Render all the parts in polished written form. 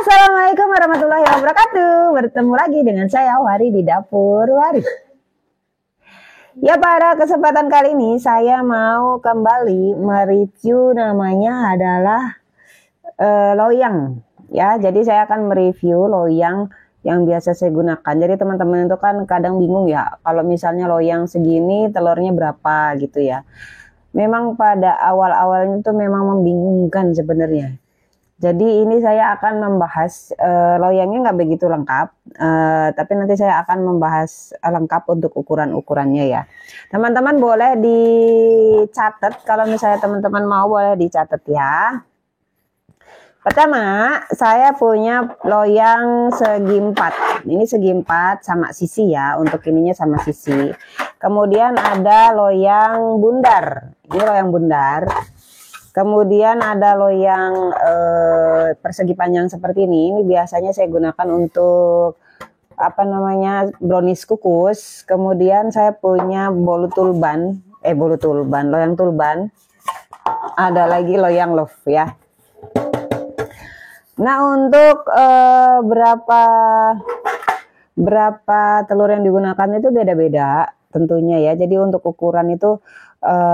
Assalamualaikum warahmatullahi wabarakatuh. Bertemu lagi dengan saya Wari di Dapur Wari. Ya, pada kesempatan kali ini saya mau kembali mereview, namanya adalah loyang. Ya, jadi saya akan mereview loyang yang biasa saya gunakan. Jadi teman-teman itu kan kadang bingung ya, kalau misalnya loyang segini telurnya berapa gitu ya. Memang pada awal-awalnya itu memang membingungkan sebenarnya. Jadi ini saya akan membahas loyangnya nggak begitu lengkap, tapi nanti saya akan membahas lengkap untuk ukuran-ukurannya ya. Teman-teman boleh dicatat, kalau misalnya teman-teman mau boleh dicatat ya. Pertama, saya punya loyang segi 4. Ini segi 4 sama sisi ya, untuk ininya sama sisi. Kemudian ada loyang bundar. Ini loyang bundar. Kemudian ada loyang persegi panjang seperti ini. Ini biasanya saya gunakan untuk brownies kukus. Kemudian saya punya loyang tulban. Ada lagi loyang love ya. Nah, untuk berapa telur yang digunakan itu beda-beda tentunya ya. Jadi untuk ukuran itu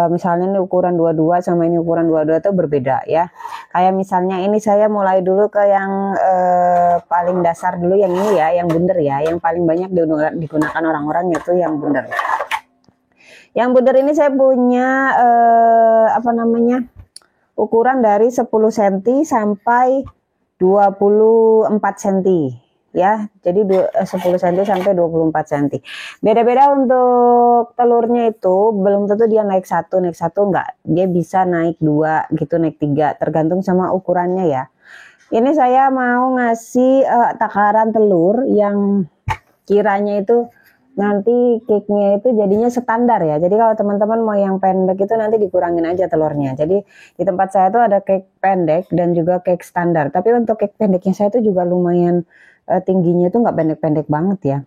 misalnya ini ukuran 22 sama ini ukuran 22 itu berbeda ya. Kayak misalnya ini saya mulai dulu ke yang paling dasar dulu, yang ini ya, yang bundar ya, yang paling banyak digunakan orang-orang itu yang bundar. Yang bundar ini saya punya ukuran dari 10 cm sampai 24 cm ya. Jadi 10 cm sampai 24 cm. Beda-beda untuk telurnya itu, belum tentu dia naik satu enggak. Dia bisa naik 2 gitu, naik 3, tergantung sama ukurannya ya. Ini saya mau ngasih takaran telur yang kiranya itu nanti cake-nya itu jadinya standar ya. Jadi kalau teman-teman mau yang pendek itu nanti dikurangin aja telurnya. Jadi di tempat saya tuh ada cake pendek dan juga cake standar. Tapi untuk cake pendeknya saya tuh juga lumayan tingginya itu nggak pendek-pendek banget ya.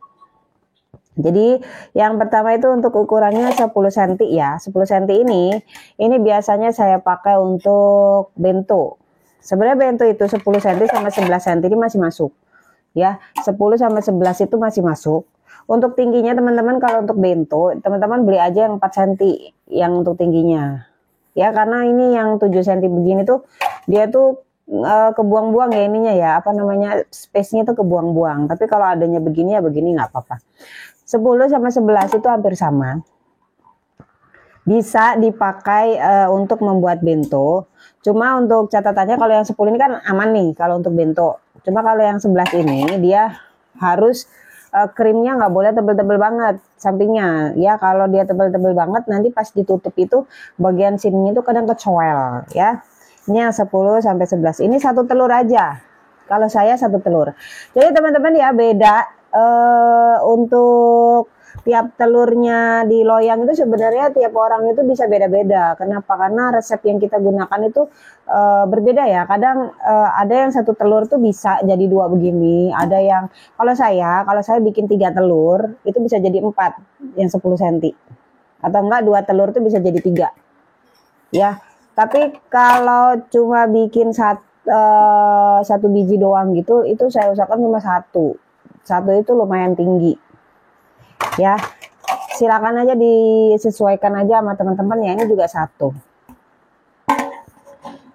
Jadi yang pertama itu untuk ukurannya 10 cm ya. 10 cm ini biasanya saya pakai untuk bento. Sebenarnya bento itu 10 cm sama 11 cm ini masih masuk ya. 10 sama 11 itu masih masuk. Untuk tingginya teman-teman, kalau untuk bento teman-teman beli aja yang 4 cm yang untuk tingginya ya, karena ini yang 7 cm begini tuh dia tuh kebuang-buang ya ininya ya, space-nya tuh kebuang-buang. Tapi kalau adanya begini ya begini nggak apa-apa. 10 sama 11 itu hampir sama, bisa dipakai untuk membuat bento. Cuma untuk catatannya, kalau yang 10 ini kan aman nih kalau untuk bento. Cuma kalau yang 11 ini dia harus krimnya nggak boleh tebel-tebel banget sampingnya ya. Kalau dia tebel-tebel banget nanti pas ditutup itu bagian sininya itu kadang kecoel ya. Ini yang 10 sampai 11 ini satu telur aja. Kalau saya satu telur. Jadi teman-teman ya, beda untuk tiap telurnya di loyang itu sebenarnya tiap orang itu bisa beda-beda. Kenapa? Karena resep yang kita gunakan itu berbeda ya. Kadang ada yang satu telur tuh bisa jadi 2 begini. Ada yang kalau saya bikin 3 telur itu bisa jadi 4 yang 10 cm. Atau enggak 2 telur tuh bisa jadi 3. Ya. Tapi kalau cuma bikin satu biji doang gitu, itu saya usahakan cuma satu itu lumayan tinggi ya. Silakan aja disesuaikan aja sama teman-teman ya. Ini juga satu.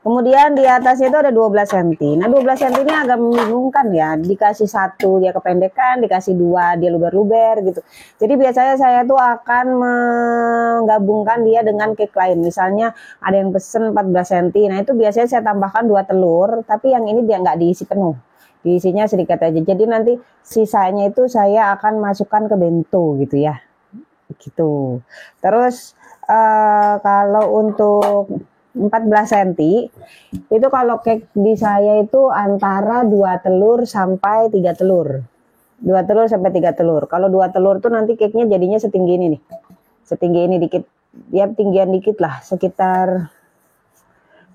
Kemudian di atasnya itu ada 12 cm. Nah 12 cm ini agak membingungkan ya. Dikasih 1 dia kependekan, dikasih 2 dia luber-luber gitu. Jadi biasanya saya tuh akan menggabungkan dia dengan cake lain. Misalnya ada yang pesen 14 cm. Nah itu biasanya saya tambahkan 2 telur. Tapi yang ini dia nggak diisi penuh. Diisinya sedikit aja. Jadi nanti sisanya itu saya akan masukkan ke bento gitu ya. Gitu. Terus kalau untuk 14 cm itu kalau cake di saya itu antara 2 telur sampai 3 telur. 2 telur sampai 3 telur. Kalau 2 telur tuh nanti cake-nya jadinya setinggi ini nih. Setinggi ini dikit. Ya tinggian dikit lah, sekitar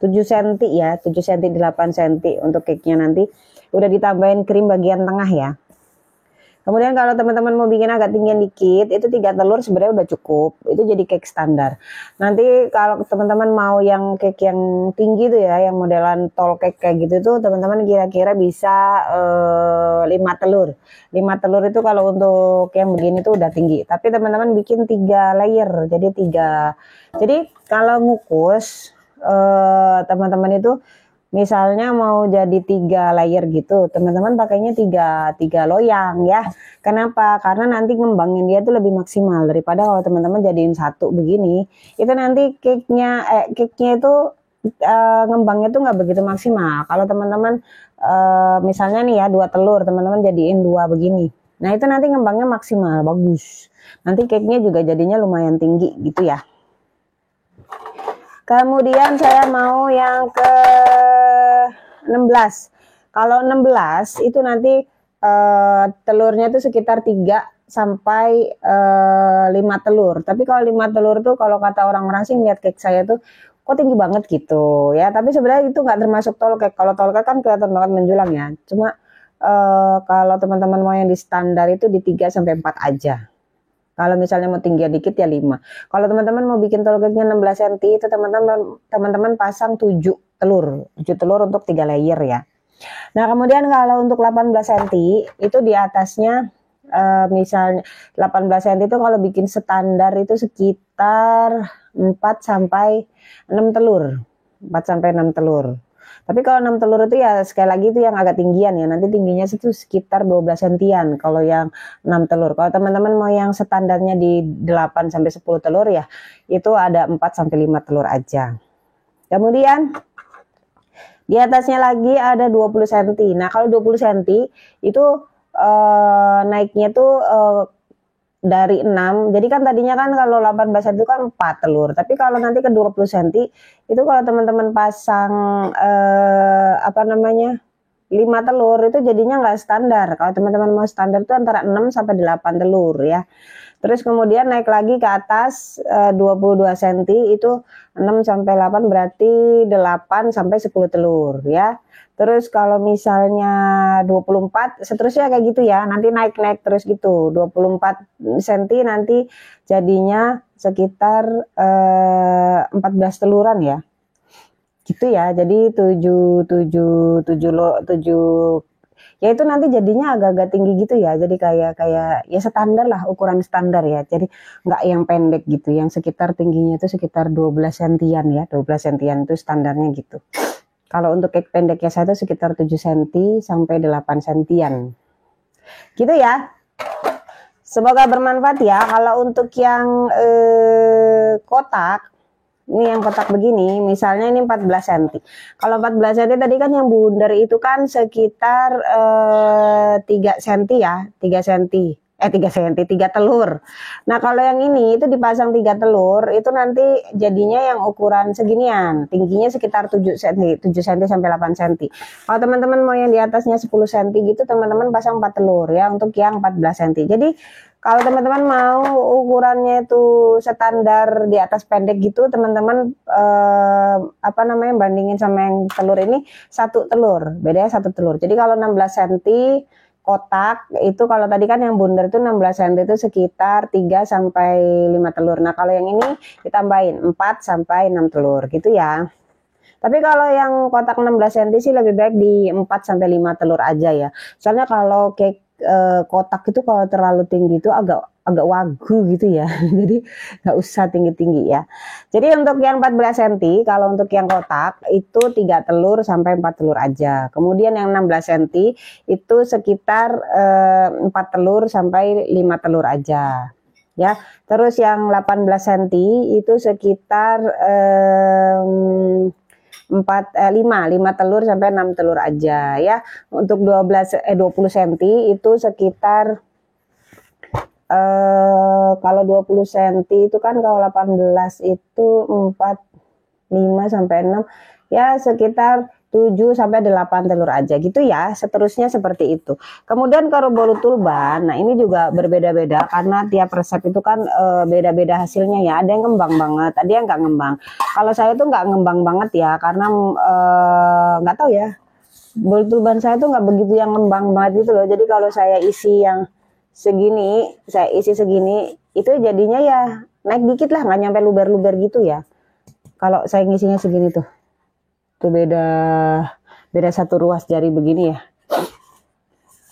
7 cm ya, 7 cm 8 cm untuk cake-nya nanti. Udah ditambahin krim bagian tengah ya. Kemudian kalau teman-teman mau bikin agak tinggian dikit, itu 3 telur sebenarnya udah cukup. Itu jadi cake standar. Nanti kalau teman-teman mau yang cake yang tinggi tuh ya, yang modelan tall cake kayak gitu tuh, teman-teman kira-kira bisa 5 telur. 5 telur itu kalau untuk yang begini tuh udah tinggi. Tapi teman-teman bikin 3 layer, jadi 3. Jadi kalau ngukus teman-teman itu misalnya mau jadi 3 layer gitu, teman-teman pakainya 3 loyang ya. Kenapa? Karena nanti ngembangin dia tuh lebih maksimal daripada kalau teman-teman jadiin satu begini. Itu nanti cake-nya itu ngembangnya tuh nggak begitu maksimal. Kalau teman-teman misalnya nih ya 2 telur, teman-teman jadiin 2 begini. Nah itu nanti ngembangnya maksimal, bagus. Nanti cake-nya juga jadinya lumayan tinggi gitu ya. Kemudian saya mau yang ke 16. Kalau 16 itu nanti telurnya itu sekitar 3 sampai 5 telur. Tapi kalau 5 telur tuh kalau kata orang-orang sih lihat cake saya tuh kok tinggi banget gitu ya. Tapi sebenarnya itu nggak termasuk tall cake. Kalau tall cake kan kelihatan banget menjulang ya. Cuma kalau teman-teman mau yang di standar itu di 3 sampai 4 aja. Kalau misalnya mau tinggi dikit ya 5. Kalau teman-teman mau bikin tall cake-nya 16 cm itu teman-teman pasang 7 telur. 7 telur untuk 3 layer ya. Nah, kemudian kalau untuk 18 cm itu di atasnya misalnya 18 cm itu kalau bikin standar itu sekitar 4 sampai 6 telur. 4 sampai 6 telur. Tapi kalau 6 telur itu ya sekali lagi itu yang agak tinggian ya. Nanti tingginya itu sekitar 12 sentian kalau yang 6 telur. Kalau teman-teman mau yang standarnya di 8 sampai 10 telur ya, itu ada 4 sampai 5 telur aja. Kemudian di atasnya lagi ada 20 cm. Nah, kalau 20 cm itu naiknya tuh dari 6. Jadi kan tadinya kan kalau 18 cm itu kan 4 telur. Tapi kalau nanti ke 20 cm itu kalau teman-teman pasang 5 telur itu jadinya nggak standar. Kalau teman-teman mau standar itu antara 6 sampai 8 telur ya. Terus kemudian naik lagi ke atas 22 cm itu 6 sampai 8 berarti 8 sampai 10 telur ya. Terus kalau misalnya 24 seterusnya kayak gitu ya. Nanti naik-naik terus gitu. 24 cm nanti jadinya sekitar 14 teluran ya. Gitu ya. Jadi 7 ya itu nanti jadinya agak-agak tinggi gitu ya. Jadi kayak ya standar lah, ukuran standar ya. Jadi nggak yang pendek gitu, yang sekitar tingginya itu sekitar 12 sentian ya. 12 sentian itu standarnya gitu. Kalau untuk cake pendeknya saya itu sekitar 7 cm sampai 8 sentian. Gitu ya. Semoga bermanfaat ya. Kalau untuk yang kotak, ini yang kotak begini, misalnya ini 14 cm. Kalau 14 cm tadi kan yang bundar itu kan sekitar 3 cm ya, 3 cm. 3 cm, 3 telur. Nah, kalau yang ini itu dipasang 3 telur, itu nanti jadinya yang ukuran seginian. Tingginya sekitar 7 cm, 7 cm sampai 8 cm. Kalau teman-teman mau yang di atasnya 10 cm gitu, teman-teman pasang 4 telur ya untuk yang 14 cm. Jadi kalau teman-teman mau ukurannya itu standar di atas pendek gitu, teman-teman bandingin sama yang telur ini 1 telur, bedanya 1 telur. Jadi kalau 16 cm kotak itu kalau tadi kan yang bundar itu 16 cm itu sekitar 3 sampai 5 telur. Nah, kalau yang ini ditambahin 4 sampai 6 telur gitu ya. Tapi kalau yang kotak 16 cm sih lebih baik di 4 sampai 5 telur aja ya. Soalnya kalau cake kotak itu kalau terlalu tinggi itu agak wagu gitu ya. Jadi nggak usah tinggi-tinggi ya. Jadi untuk yang 14 cm, kalau untuk yang kotak itu 3 telur sampai 4 telur aja. Kemudian yang 16 cm itu sekitar 4 telur sampai 5 telur aja. Ya, terus yang 18 cm itu sekitar 5 telur sampai 6 telur aja ya. Untuk 20 cm itu sekitar kalau 20 cm itu kan kalau 18 itu 5 sampai 6 ya sekitar 7 sampai 8 telur aja gitu ya. Seterusnya seperti itu. Kemudian kalau bolu tulban, nah ini juga berbeda-beda karena tiap resep itu kan beda-beda hasilnya ya. Ada yang ngembang banget, ada yang nggak ngembang. Kalau saya tuh nggak ngembang banget ya karena nggak tahu ya. Bolu tulban saya tuh nggak begitu yang ngembang banget gitu loh. Jadi kalau saya isi yang segini, saya isi segini, itu jadinya ya naik dikit lah, nggak nyampe luber-luber gitu ya. Kalau saya ngisinya segini tuh beda satu ruas jari begini ya.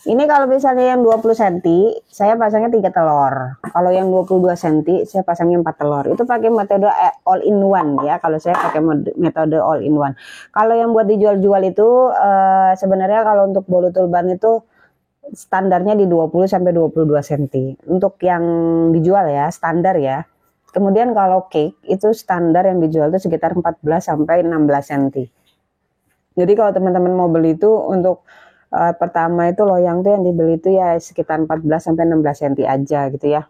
Ini kalau misalnya yang 20 cm, saya pasangnya 3 telur. Kalau yang 22 cm, saya pasangnya 4 telur. Itu pakai metode all in one ya. Kalau saya pakai metode all in one. Kalau yang buat dijual-jual itu sebenarnya kalau untuk bolu turban itu standarnya di 20 sampai 22 cm. Untuk yang dijual ya, standar ya. Kemudian kalau cake itu standar yang dijual itu sekitar 14 sampai 16 cm. Jadi kalau teman-teman mau beli itu untuk pertama itu loyang tuh yang dibeli itu ya sekitar 14 sampai 16 cm aja gitu ya.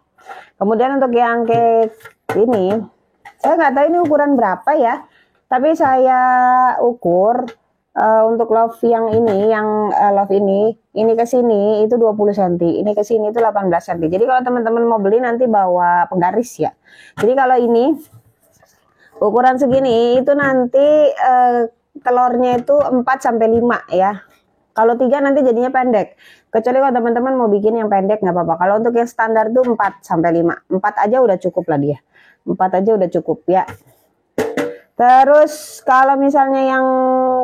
Kemudian untuk yang cake ini, saya nggak tahu ini ukuran berapa ya, tapi saya ukur untuk love yang ini, love ini ke sini itu 20 cm, ini ke sini itu 18 cm. Jadi kalau teman-teman mau beli nanti bawa penggaris ya. Jadi kalau ini ukuran segini itu nanti telurnya itu 4 sampai 5 ya. Kalau 3 nanti jadinya pendek. Kecuali kalau teman-teman mau bikin yang pendek nggak apa-apa. Kalau untuk yang standar tuh 4 sampai 5. 4 aja udah cukup lah dia. 4 aja udah cukup ya. Terus kalau misalnya yang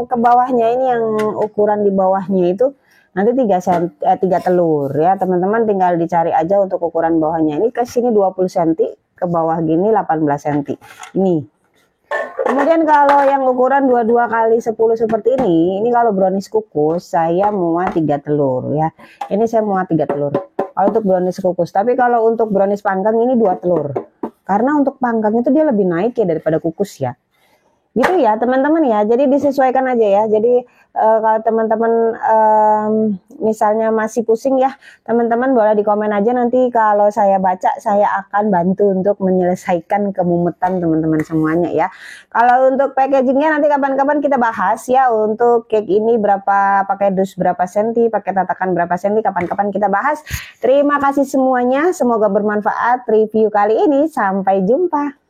ke bawahnya ini, yang ukuran di bawahnya itu nanti 3 telur ya. Teman-teman tinggal dicari aja untuk ukuran bawahnya. Ini ke sini 20 cm, ke bawah gini 18 cm. Ini. Kemudian kalau yang ukuran 22 kali 10 seperti ini kalau brownies kukus saya muat 3 telur ya. Ini saya muat 3 telur. Kalau untuk brownies kukus, tapi kalau untuk brownies panggang ini 2 telur. Karena untuk panggang itu dia lebih naik ya daripada kukus ya. Gitu ya teman-teman ya, jadi disesuaikan aja ya. Jadi kalau teman-teman misalnya masih pusing ya, teman-teman boleh di komen aja, nanti kalau saya baca saya akan bantu untuk menyelesaikan kemumetan teman-teman semuanya ya. Kalau untuk packagingnya nanti kapan-kapan kita bahas ya. Untuk cake ini berapa, pakai dus berapa senti, pakai tatakan berapa senti, kapan-kapan kita bahas. Terima kasih semuanya, semoga bermanfaat review kali ini, sampai jumpa.